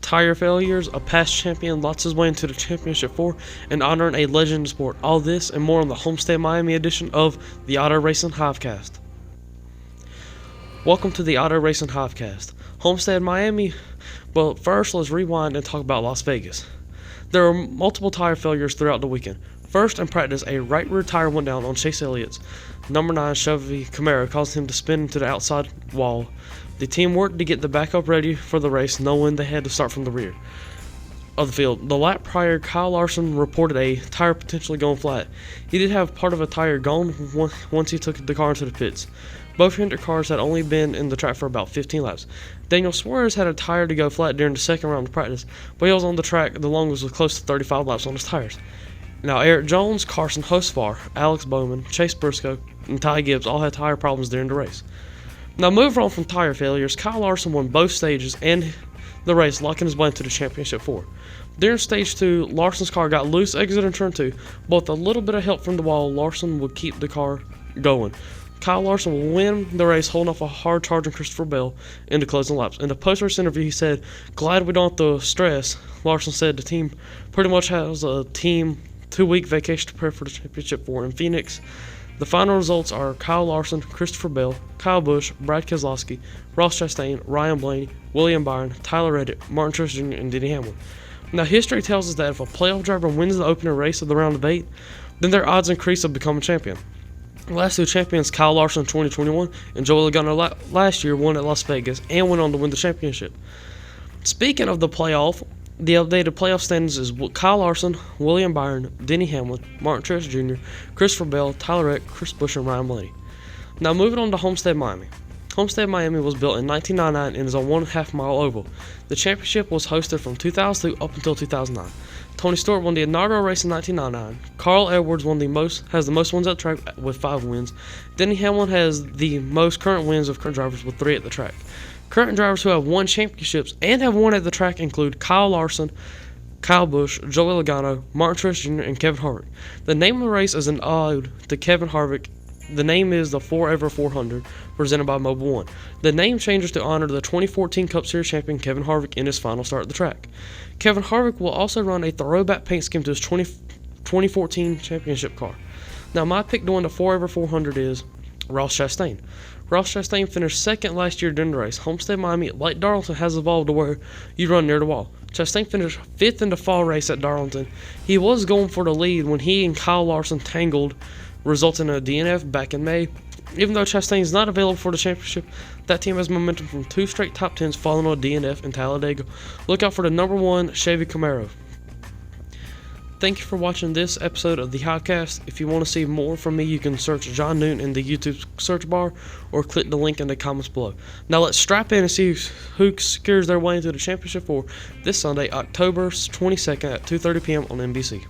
tire failures, a past champion lost his way into the championship 4, and honoring a legend in sport. All this and more on the Homestead Miami edition of the Auto Racing Hivecast. Welcome to the Auto Racing Hivecast. Homestead Miami. Well, first let's rewind and talk about Las Vegas. There were multiple tire failures throughout the weekend. First, in practice, a right rear tire went down on Chase Elliott's number 9 Chevy Camaro, causing him to spin into the outside wall. The team worked to get the backup ready for the race, knowing they had to start from the rear of the field. The lap prior, Kyle Larson reported a tire potentially going flat. He did have part of a tire gone once he took the car into the pits. Both Hendrick cars had only been in the track for about 15 laps. Daniel Suarez had a tire to go flat during the second round of practice, but he was on the track the longest with close to 35 laps on his tires. Now, Eric Jones, Carson Hocevar, Alex Bowman, Chase Briscoe, and Ty Gibbs all had tire problems during the race. Now, moving on from tire failures, Kyle Larson won both stages and the race, locking his way into the championship 4. During stage 2, Larson's car got loose exiting turn 2, but with a little bit of help from the wall, Larson would keep the car going. Kyle Larson will win the race, holding off a hard-charging Christopher Bell in the closing laps. In the post-race interview, he said, "Glad we don't have to stress." Larson said the team pretty much has a team 2-week vacation to prepare for the championship 4 in Phoenix. The final results are Kyle Larson, Christopher Bell, Kyle Busch, Brad Keselowski, Ross Chastain, Ryan Blaney, William Byron, Tyler Reddick, Martin Truex Jr., and Denny Hamlin. Now, history tells us that if a playoff driver wins the opening race of the round of 8, then their odds increase of becoming champion. The last 2 champions, Kyle Larson in 2021 and Joey Logano last year, won at Las Vegas and went on to win the championship. Speaking of the playoff, the updated playoff standings is Kyle Larson, William Byron, Denny Hamlin, Martin Truex Jr., Christopher Bell, Tyler Reddick, Chris Busch, and Ryan Blaney. Now, moving on to Homestead Miami. Homestead Miami was built in 1999 and is a 1.5 mile oval. The championship was hosted from 2002 up until 2009. Tony Stewart won the inaugural race in 1999. Carl Edwards has the most wins at the track with 5 wins. Denny Hamlin has the most current wins of current drivers with 3 at the track. Current drivers who have won championships and have won at the track include Kyle Larson, Kyle Busch, Joey Logano, Martin Truex Jr., and Kevin Harvick. The name of the race is an ode to Kevin Harvick. The name is the Forever 400, presented by Mobil 1. The name changes to honor the 2014 Cup Series champion Kevin Harvick in his final start at the track. Kevin Harvick will also run a throwback paint scheme to his 2014 championship car. Now, my pick to win the Forever 400 is Ross Chastain. Ross Chastain finished second last year during the race. Homestead Miami, like Darlington, has evolved to where you run near the wall. Chastain finished 5th in the fall race at Darlington. He was going for the lead when he and Kyle Larson tangled, resulting in a DNF back in May. Even though Chastain is not available for the championship, that team has momentum from 2 straight top 10s following a DNF in Talladega. Look out for the number 1 Chevy Camaro. Thank you for watching this episode of the Hivecast. If you want to see more from me, you can search John Newton in the YouTube search bar or click the link in the comments below. Now let's strap in and see who secures their way into the championship 4 this Sunday, October 22nd at 2:30 p.m. on NBC.